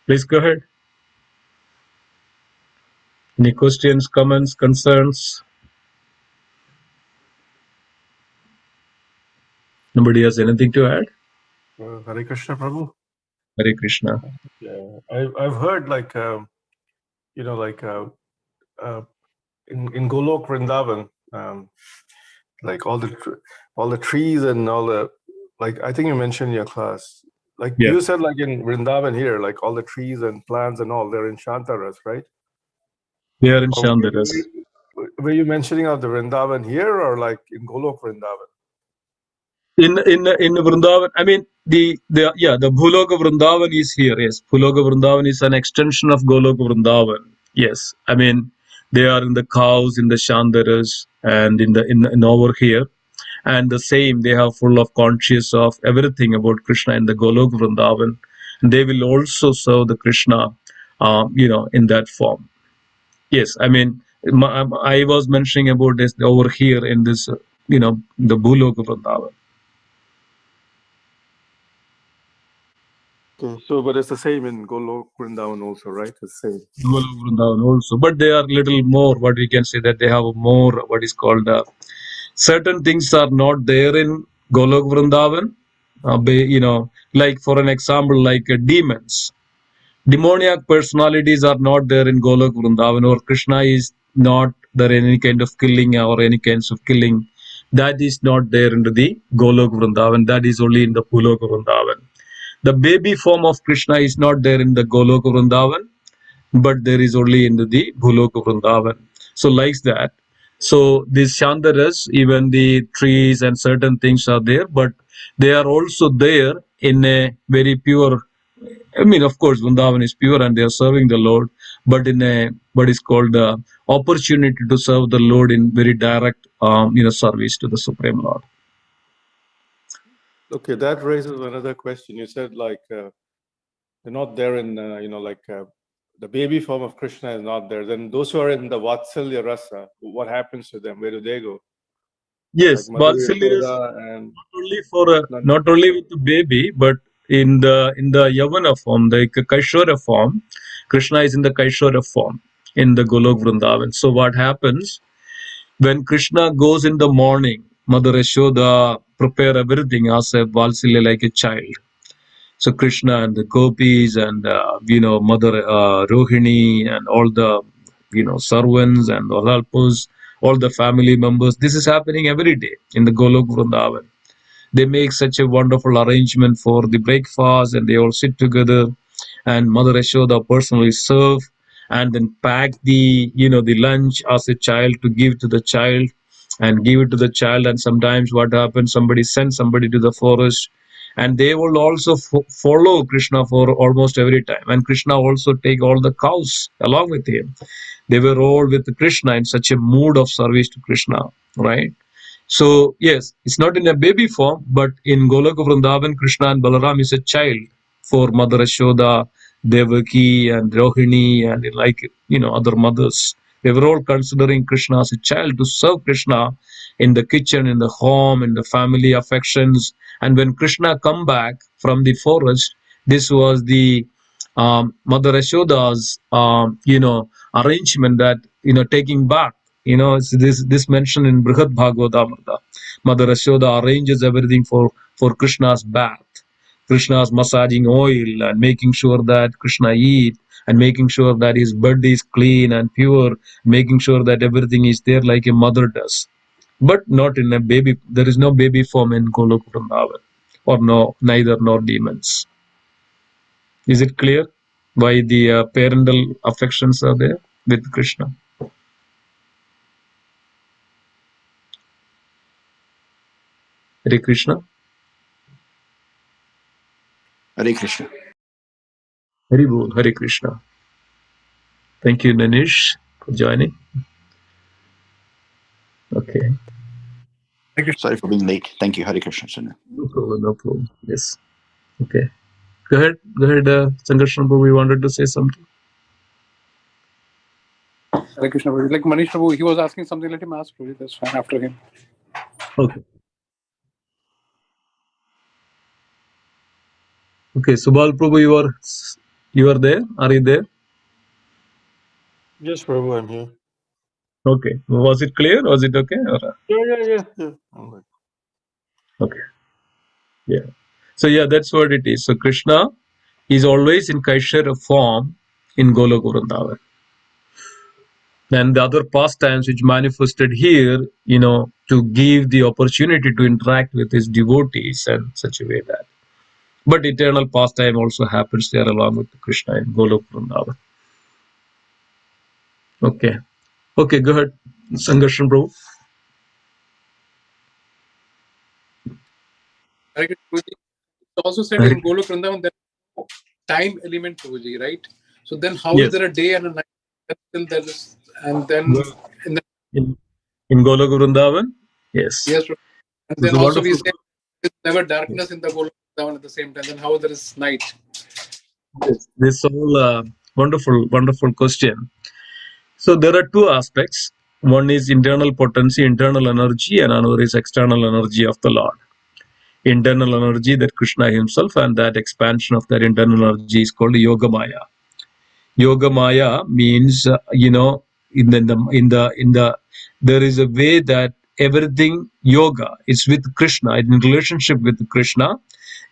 Please go ahead. Any questions, comments, concerns? Nobody has anything to add? Hare Krishna, Prabhu. Hare Krishna. Yeah, I've heard like in Golok Vrindavan, like all the trees and all the, like I think you mentioned in your class, like Yeah. you said, like in Vrindavan here, like all the trees and plants and all, they're in Shantaras, right? We are in Or Shandaras. were you mentioning of the Vrindavan here or like in Golok Vrindavan? In Vrindavan, I mean the Bhuloka Vrindavan is here. Yes, Bhuloka Vrindavan is an extension of Goloka Vrindavan. Yes, I mean they are in the cows, in the Shandaras, and in over here, and the same they have full of conscious of everything about Krishna in the Goloka Vrindavan. And they will also serve the Krishna, in that form. Yes, I mean I was mentioning about this over here in this, the Bhuloka Vrindavan. Okay, so but it's the same in Golok Vrindavan also, right? It's the same. Goloka Vrindavan also, but they are little more, what we can say, that they have more what is called certain things are not there in Goloka Vrindavan. Like for an example, like demons. Demoniac personalities are not there in Golok Vrindavan, or Krishna is not there in any kind of killing or any kinds of killing. That is not there in the Golok Vrindavan. That is only in the Bhuloka Vrindavan. The baby form of Krishna is not there in the Goloka Vrindavan, but there is only in the Bhuloka Vrindavan. So like that. So these Shandaras, even the trees and certain things are there, but they are also there in a very pure. I mean, of course, Vrindavan is pure and they are serving the Lord, but in a what is called the opportunity to serve the Lord in very direct, service to the Supreme Lord. Okay, that raises another question. You said like they're not there in the baby form of Krishna is not there. Then those who are in the Vatsalya Rasa, what happens to them? Where do they go? Yes, Like Mother Vatsalya is Yashoda and not only with the baby, but in the Yavana form, the Kaishora form. Krishna is in the Kaishora form in the Golok Vrindavan. So what happens when Krishna goes in the morning? Mother Yashoda prepare everything as a Vatsalya, like a child. So Krishna and the gopis and Mother Rohini and all the servants and the helpers, all the family members. This is happening every day in the Golok Vrindavan. They make such a wonderful arrangement for the breakfast, and they all sit together. And Mother Yashoda personally serve and then pack the lunch as a child to give to the child and give it to the child. And sometimes what happens, somebody sends somebody to the forest, and they will also follow Krishna for almost every time. And Krishna also take all the cows along with him. They were all with Krishna in such a mood of service to Krishna, right? So yes, it's not in a baby form, but in Goloka Vrindavan, Krishna and Balaram is a child for Mother Yashoda, Devaki and Rohini and other mothers. They were all considering Krishna as a child to serve Krishna in the kitchen, in the home, in the family affections. And when Krishna come back from the forest, this was the Mother Yashoda's arrangement, that taking back. It's this mentioned in Brihad Bhagavatamrita. Mother Yashoda arranges everything for Krishna's bath. Krishna's massaging oil and making sure that Krishna eat, and making sure that his body is clean and pure, making sure that everything is there like a mother does. But not in a baby. There is no baby form in Golok Vrindavan, or neither nor demons. Is it clear why the parental affections are there with Krishna? Hare Krishna. Hare Krishna. Hare Bol, Hare Krishna. Thank you, Nanish, for joining. Okay. Sorry for being late. Thank you, Hare Krishna. Sir. No problem. Yes. Okay. Go ahead, Sankarshan Prabhu, you wanted to say something? Hare Krishna, Prabhu. Like Manish Prabhu, he was asking something, let him ask, Prabhu. That's fine, after him. Okay. Okay, Subal Prabhu, you are there? Are you there? yes, Prabhu, I'm here. Okay. Was it clear? Was it okay? Yeah. Okay. Yeah. So yeah, that's what it is. So Krishna is always in Kaishara form in Golok Vrindavan. And the other pastimes which manifested here, to give the opportunity to interact with his devotees in such a way that. But eternal pastime also happens there along with Krishna in Golok Vrindavan. Okay. Okay, go ahead. Sankarshan Prabhu. Hare Krishna, Prabhuji. It's also said in Golok Vrindavan there is no time element, Prabhuji, right? So then how is there a day and a night? And then in Golok Vrindavan? Yes. Yes, Prabhu. And then also we say there's never darkness in the Golok Vrindavan at the same time. Then how there is night? Yes. This whole wonderful question. So there are two aspects. One is internal potency, internal energy, and another is external energy of the Lord. Internal energy, that Krishna himself, and that expansion of that internal energy is called Yoga Maya. Yoga Maya means there is a way that everything yoga is with Krishna, in relationship with Krishna,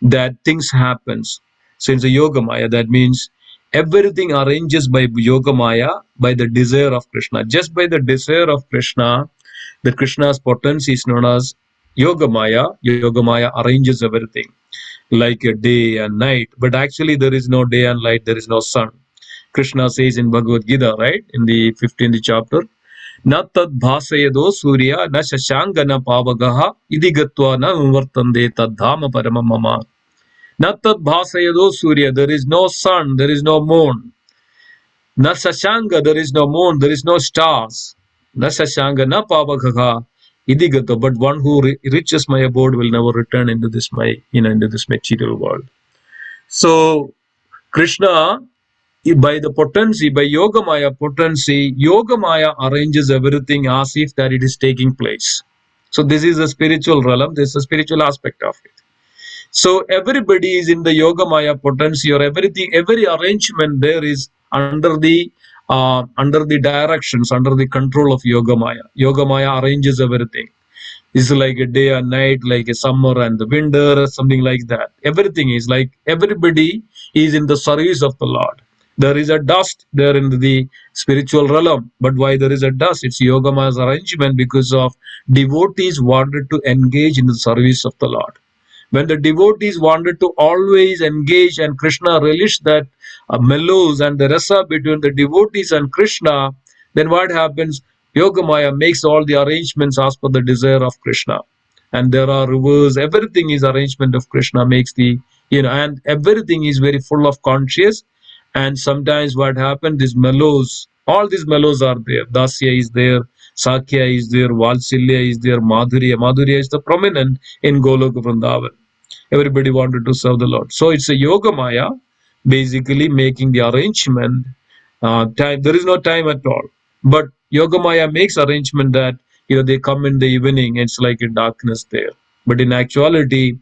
that things happens. So in the Yoga Maya, that means everything arranges by Yoga Maya, by the desire of Krishna. Just by the desire of Krishna, the Krishna's potency is known as Yoga Maya. Yoga Maya arranges everything like a day and night, but actually there is no day and night, there is no sun. Krishna says in Bhagavad Gita, right, in the 15th chapter, na tad bhasayado surya na shashanga na pavagaha idigatva na nuvartande tad dhama paramam mama. Na tad bhasayado surya, there is no sun, there is no moon. Na shashanga, there is no moon, there is no stars. Na shashanga na pavagaha idigata, but one who reaches my abode will never return into this into this material world. So Krishna, by the potency, by Yogamaya potency, Yogamaya arranges everything as if that it is taking place. So this is a spiritual realm. This is a spiritual aspect of it. So everybody is in the Yogamaya potency, or everything, every arrangement there is under the directions, under the control of Yogamaya. Yogamaya arranges everything. It's like a day and night, like a summer and the winter, something like that. Everything is like everybody is in the service of the Lord. There is a dust there in the spiritual realm, but why there is a dust? It's Yogamaya's arrangement, because of devotees wanted to engage in the service of the Lord. When the devotees wanted to always engage, and Krishna relished that mellows and the rasa between the devotees and Krishna, then what happens? Yogamaya makes all the arrangements as per the desire of Krishna. And there are rivers, everything is arrangement of Krishna, makes the, and everything is very full of conscious. And sometimes what happens, these mellows, all these mellows are there. Dasya is there, Sakya is there, Valsilya is there, Madhurya. Madhurya is the prominent in Goloka Vrindavan. Everybody wanted to serve the Lord. So it's a Yogamaya basically making the arrangement. Time, there is no time at all. But Yogamaya makes arrangement that they come in the evening, it's like a darkness there. But in actuality,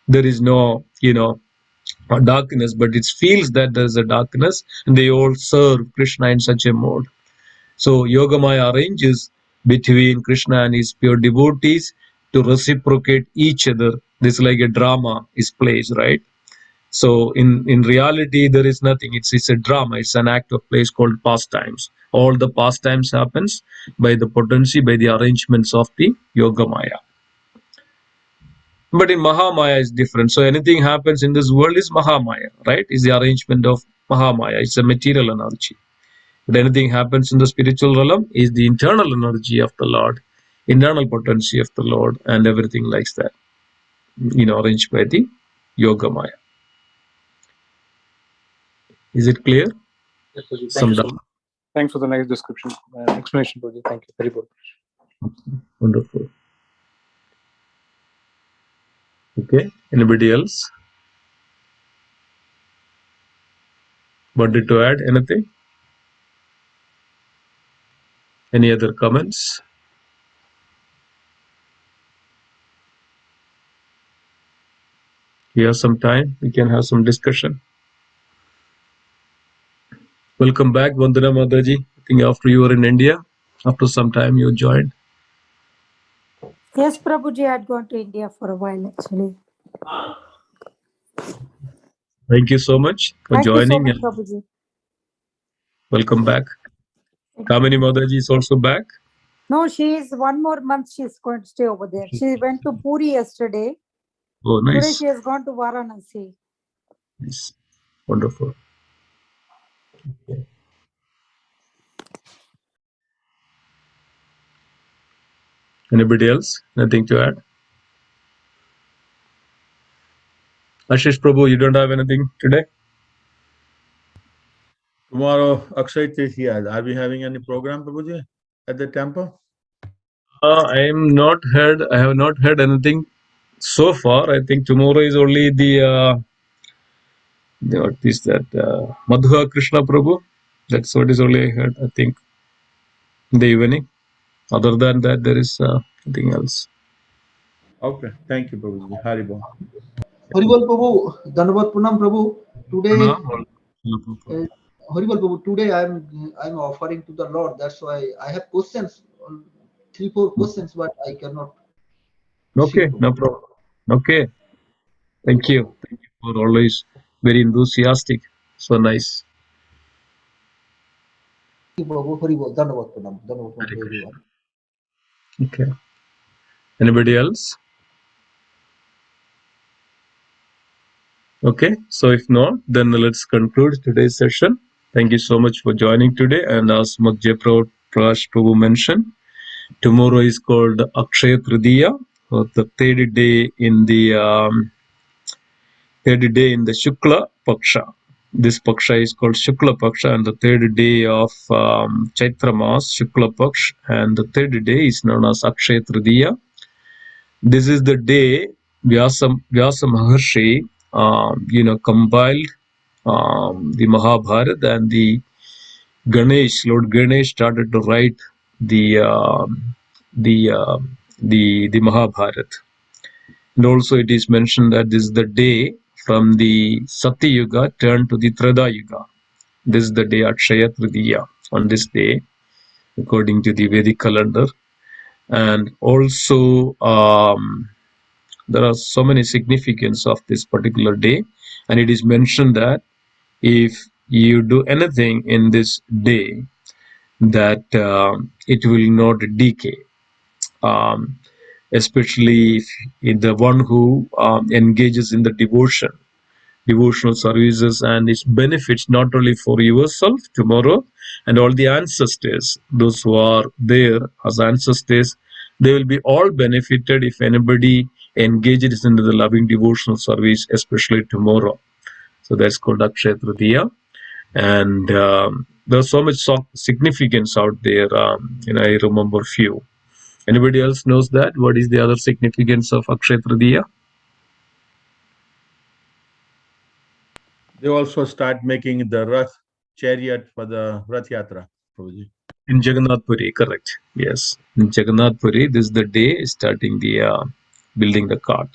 there is no darkness, but it feels that there is a darkness, and they all serve Krishna in such a mode. So Yogamaya arranges between Krishna and his pure devotees to reciprocate each other. This is like a drama is plays, right? So in reality, there is nothing. It's a drama. It's an act of plays called pastimes. All the pastimes happens by the potency, by the arrangements of the Yogamaya. But in Mahamaya is different. So anything happens in this world is Mahamaya, right? Is the arrangement of Mahamaya. It's a material energy. But anything happens in the spiritual realm is the internal energy of the Lord, internal potency of the Lord, and everything like that, arranged by the Yogamaya. Is it clear? Yes, Prabhuji. Thank Some you so doubt? much. Thanks for the nice description, explanation, Prabhuji. Thank you. Very good. Wonderful. Okay. Anybody else wanted to add anything? Any other comments? We have some time. We can have some discussion. Welcome back, Vandana Mataji. I think after you were in India, after some time you joined. Yes, Prabhuji, I had gone to India for a while actually. Thank you so much for Thank you so joining, much, and Prabhuji. welcome back. Kamini Mataji is also back. No, she is 1 more month. She's going to stay over there. She went to Puri yesterday. Oh, Today nice. she has gone to Varanasi. Nice. Wonderful. Okay. Anybody else? Nothing to add? Ashish Prabhu, you don't have anything today? Tomorrow, Akshay Tirthiyad. Are we having any program, Prabhuji, at the temple? I have not heard anything so far. I think tomorrow is only what is that? Madhua Krishna Prabhu. That's what is only I heard, I think, in the evening. Other than that, there is nothing else. Okay. Thank you, Prabhuji. Haribol. Haribol Prabhu, Dandavat Pranam Prabhu. Today, Haribol Prabhu, today I'm offering to the Lord. That's why I have questions, 3-4 questions, but I cannot. Okay, no problem. Okay, thank you. Thank you for always very enthusiastic. So nice. Thank you, Prabhu. Haribol, Dandavat Pranam to Hare Krishna. everyone. Okay. Anybody else? Okay, so if not, then let's conclude today's session. Thank you so much for joining today. And as Madhya Prakash Prabhu mentioned, tomorrow is called Akshaya Tritiya, or the third day in the Shukla Paksha. This Paksha is called Shukla Paksha, and the third day of Chaitra Mas, Shukla Paksha, and the third day is known as Akshaya Tritiya. This is the day Vyasa Maharshi, compiled the Mahabharata, and the Lord Ganesh started to write the Mahabharata. And also it is mentioned that this is the day from the Satya Yuga turned to the Treta Yuga. This is the day Akshaya Tritiya, on this day, according to the Vedic calendar. And also there are so many significance of this particular day, and it is mentioned that if you do anything in this day, that it will not decay, especially if the one who engages in the devotional services, and its benefits not only for yourself tomorrow and all the ancestors, those who are there as ancestors, they will be all benefited if anybody engages into the loving devotional service, especially tomorrow. So that's called Akshaya Tritiya. And there's so much significance out there. I remember few. Anybody else knows that? What is the other significance of Akshaya Tritiya? They also start making the Rath chariot for the Rath Yatra, Prabhuji. In Jagannath Puri, correct. Yes. In Jagannath Puri, this is the day starting the building the cart.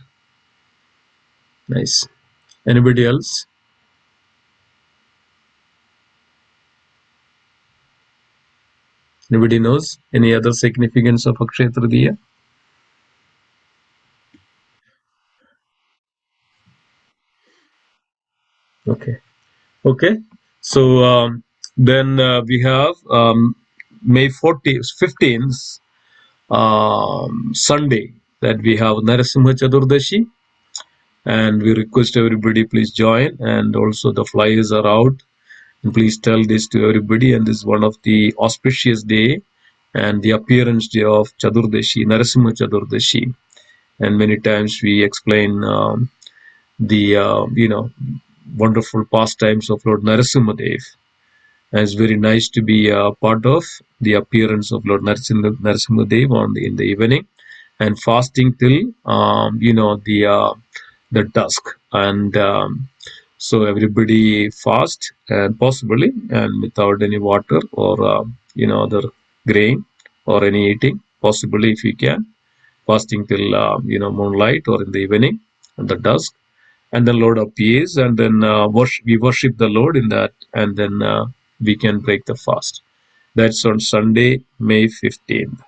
Nice. Anybody else? Anybody knows any other significance of Akshaya Tritiya? Okay. So then we have May 15th, Sunday, that we have Narasimha Chaturdashi, and we request everybody please join, and also the flyers are out, and please tell this to everybody. And this is one of the auspicious day and the appearance day of Chaturdashi, Narasimha Chaturdashi, and many times we explain the wonderful pastimes of Lord Narasimha Dev. And it's very nice to be a part of the appearance of Lord Narasimha Dev in the evening, and fasting till the dusk, and so everybody fast, and possibly, and without any water or other grain or any eating, possibly if you can, fasting till moonlight or in the evening and the dusk, and then Lord appears, and then we worship the Lord in that, and then we can break the fast. That's on Sunday, May 15th.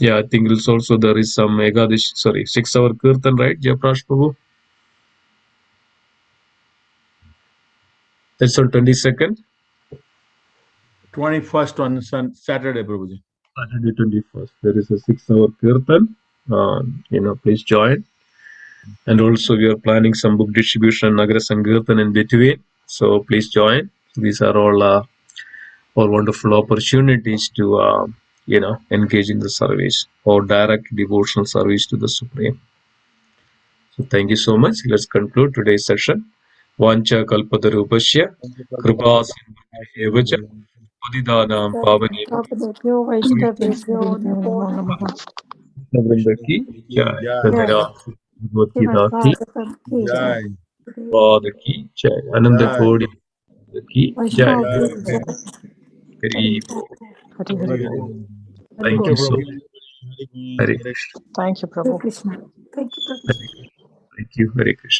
I think it's also there is some 6-hour Kirtan, right, Jayaprakash Prabhu? That's on 22nd. 21st on Saturday, Prabhuji. Saturday 21st. There is a 6-hour Kirtan. Please join. And also we are planning some book distribution, Nagara Sankirtan in between. So please join. These are all wonderful opportunities to engage in the service or direct devotional service to the Supreme. So thank you so much. Let's conclude today's session. Vancha kalpatarupasya kripa sindhuvacha padidanam pavane Tapadebhyo Vaishnavebhyo Namo Namaha. Vrindaki jai. Dhanyavad Bhagavad Srimad Gita ki Bhagavatam ki Jai. jai. Pad ki jai. Ananda Jai. Kodi ki jai. Vaishnava ki jai. Hari Bol. Hari Hari Hari Bol. Hari. Hari Thank Bol. you so Prabhu. much. Hari Hare Hare Krishna. Thank you, Hare Prabhu. Krishna. Thank you, Prabhu. Hare Krishna. Thank you. Hare Krishna.